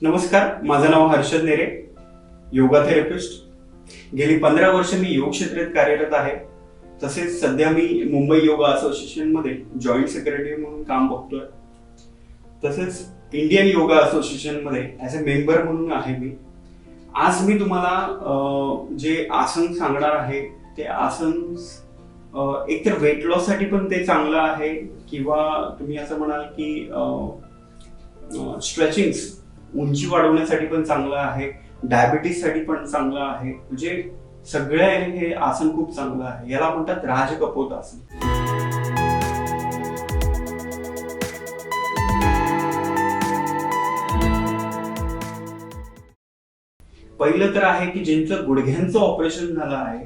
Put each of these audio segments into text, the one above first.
नमस्कार, माझं नाव हर्षद नेरे, योगा थेरपिस्ट. गेली 15 वर्ष मी योग क्षेत्रात कार्यरत आहे. तसेच सध्या मी मुंबई योगा असोसिएशन मध्ये जॉईंट सेक्रेटरी म्हणून काम बघतोय. तसेच इंडियन योगा असोसिएशन मध्ये ऍज अ मेंबर म्हणून आहे मी. आज मी तुम्हाला जे आसन सांगणार आहे ते आसन एकतर वेट लॉस साठी पण ते चांगलं आहे, किंवा तुम्ही असं म्हणाल की स्ट्रेचिंग उंची वाढवण्यासाठी पण चांगलं आहे, डायबिटीस साठी पण चांगलं आहे. म्हणजे सगळ्या हे आसन खूप चांगलं आहे. याला म्हणतात राजकपोत आसन. पहिलं तर आहे की ज्यांचं गुडघ्यांचं ऑपरेशन झालं आहे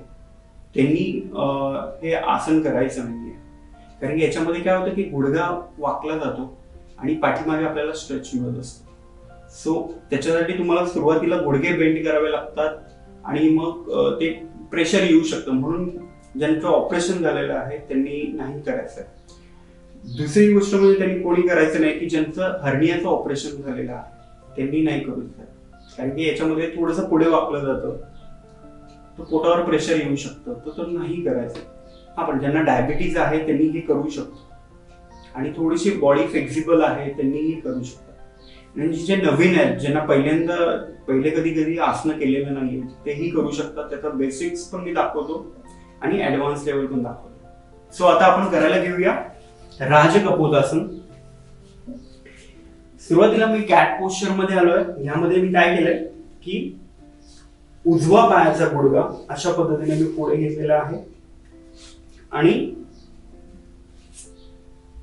त्यांनी हे आसन करायचं नाहीये. कारण की याच्यामध्ये काय होतं की गुडघा वाकला जातो आणि पाठीमागे आपल्याला स्ट्रेच मिळत असतो. सो त्याच्यासाठी तुम्हाला सुरुवातीला गुडघे बेंड करावे लागतात आणि मग ते प्रेशर येऊ शकतं. म्हणून ज्यांचं ऑपरेशन झालेलं आहे त्यांनी नाही करायचं. दुसरी गोष्ट म्हणजे त्यांनी कोणी करायचं नाही की ज्यांचं हर्नियाचं ऑपरेशन झालेलं आहे त्यांनी नाही करू शकत. कारण की याच्यामध्ये थोडंसं पुढे वाकलं जातं, तो पोटावर प्रेशर येऊ शकतं, तर तो नाही करायचं. हा, पण ज्यांना डायबिटीज आहे त्यांनी हे करू शकतो आणि थोडीशी बॉडी फ्लेक्झिबल आहे त्यांनीही करू शकतात. आणि जे नवीन आहेत, ज्यांना पहिले कधी आसनं केलेलं नाही तेही करू शकतात. त्याचा बेसिक्स पण मी दाखवतो आणि ऍडव्हान्स लेवल पण दाखवतो. सो आता आपण करायला घेऊया राजकपोत आसन. सुरुवातीला मी कॅट पोस्चर मध्ये आलोय. यामध्ये मी काय केलंय की उजवा पायाचा गुडघा अशा पद्धतीने मी पुढे घेतलेला आहे आणि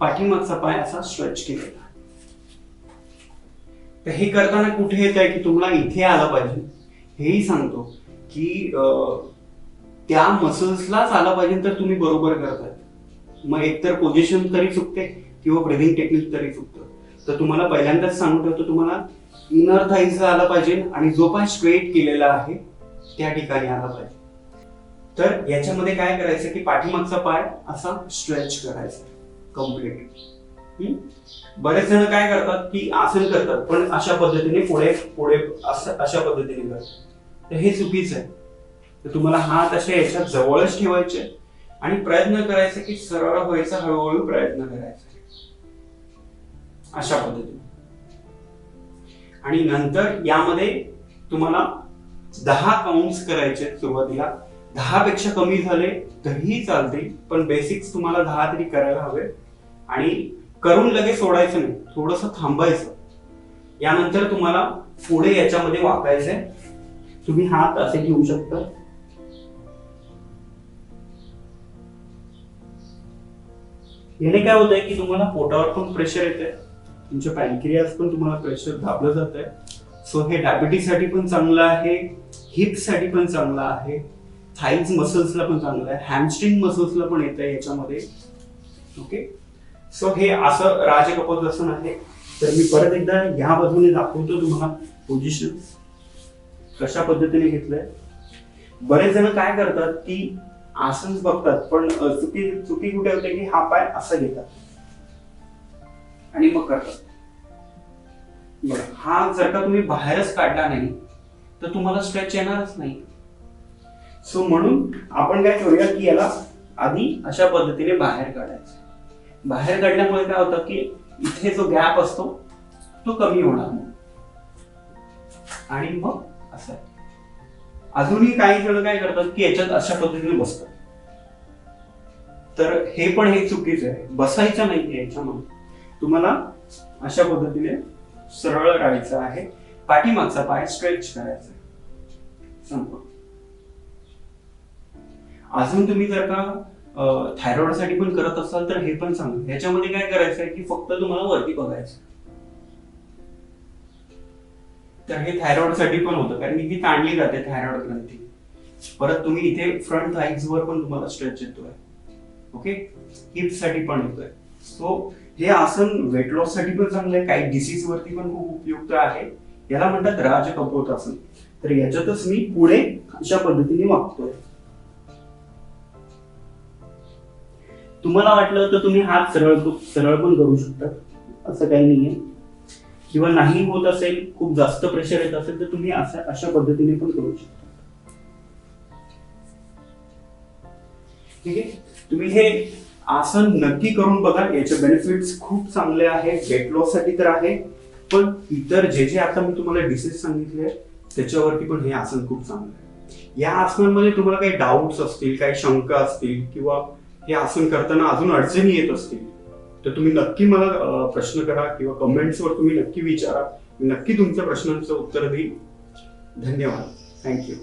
पाठीमागचा पाय असा स्ट्रेच केलेला आहे. तर हे करताना कुठे येत आहे की तुम्हाला इथे आलं पाहिजे, हेही सांगतो की त्या मसल्सलाच आलं पाहिजे तर तुम्ही बरोबर करताय. मग एकतर पोझिशन तरी चुकते किंवा ब्रीदिंग टेक्निक तरी चुकतं. तर तुम्हाला पहिल्यांदाच सांगून ठेवतो, तुम्हाला इनर थाईजला आला पाहिजे आणि जो पाय स्ट्रेट केलेला आहे त्या ठिकाणी आला पाहिजे. तर याच्यामध्ये काय करायचं की पाठीमागचा पाय असा स्ट्रेच करायचा कम्प्लीट. बरेच जण काय करतात की आसन करतात पण अशा पद्धतीने पुढे पुढे अशा पद्धतीने करतात. तर हे चुकीचं आहे. तर तुम्हाला हात असे याच्या जवळच ठेवायचे आणि प्रयत्न करायचे की सरळ व्हायचा, हळूहळू प्रयत्न करायचा अशा पद्धतीने. आणि नंतर यामध्ये तुम्हाला 10 काउंट्स करायचे. सुरुवातीला 10 पेक्षा कमी झाले तरीही चालतील, पण बेसिक्स तुम्हाला 10 तरी करायला हवे. आणि करून लगेच सोडायचं नाही, थोडंसं थांबायचं. यानंतर तुम्हाला पुढे याच्यामध्ये वाकायचंय. तुम्ही हात असे घेऊ शकता. याने काय होतंय की तुम्हाला पोटावर पण प्रेशर येतंय, तुमच्या पॅनक्रियास पण तुम्हाला प्रेशर दाबलं जात आहे. सो हे डायबिटीस साठी पण चांगलं आहे, हिप साठी पण चांगलं आहे, थाईज मसल्सला पण चांगलं आहे, हॅमस्ट्रिंग मसल्सला पण येत आहे याच्यामध्ये. ओके, सो हे असं राजकपोत आसन आहे. तर मी परत एकदा ह्या बाजूने दाखवतो तुम्हाला पोझिशन कशा पद्धतीने घेतलंय. बरेच जण काय करतात की आसन बघतात पण चुकी कुठे होते की हा पाय असं घेतात आणि मग करतात. बरं, हा जर का तुम्ही बाहेरच काढला नाही तर तुम्हाला स्ट्रेच येणारच नाही. सो म्हणून आपण काय करूया की याला आधी अशा पद्धतीने बाहेर काढायचं. बाहेर काढल्यामुळे काय होतं की इथे जो गॅप असतो तो कमी होणार आणि मग असं. अजूनही काही जण काय करतात की याच्यात अशा पद्धतीने बसतात. तर हे पण हे चुकीचं आहे. बसायचं नाहीये याच्यामध्ये. तुम्हाला अशा पद्धतीने सरळ राहायचं आहे. पाठीमागचा पाय स्ट्रेच करायचा. संपलं. अजून तुम्ही जर का थायरॉइड साठी पण करत असाल तर हे पण चांगलं. ह्याच्यामध्ये काय करायचं आहे की फक्त तुम्हाला वरती बघायचं. तर हे थायरॉइड साठी पण होतं, कारण की ती ताणली जाते थायरॉइड ग्रंथी. परत तुम्ही इथे फ्रंट थाईज वर पण तुम्हाला स्ट्रेच येतोय. ओके, हिप्स साठी पण येतोय. सो हे आसन वेट लॉस साठी पण चांगलं आहे, काही डिसीज वरती पण खूप उपयुक्त आहे. याला म्हणतात राजकपोत आसन. तर याच्यातच मी पुढे अशा पद्धतीने वागतोय. तुम्हाला वाटलं तर तुम्ही हात सरळ पण करू शकता, असं काही नाहीये. किंवा नाही होत असेल, खूप जास्त प्रेशर येत असेल, तर तुम्ही अशा पद्धतीने पण करू शकता. ठीक आहे, तुम्ही हे आसन नक्की करून बघा. याचे बेनिफिट्स खूप चांगले आहेत. वेट लॉस साठी तर आहे, पण इतर जे जे आता मी तुम्हाला डिसीज सांगितले त्याच्यावरती पण हे आसन खूप चांगलं आहे. या आसनांमध्ये तुम्हाला काही डाऊट्स असतील, काही शंका असतील, किंवा हे आसन करताना अजून अडचणी येत असतील, तर तुम्ही नक्की मला प्रश्न करा किंवा कमेंट्सवर तुम्ही नक्की विचारा. मी नक्की तुमच्या प्रश्नांचं उत्तर देईन. धन्यवाद. थँक्यू.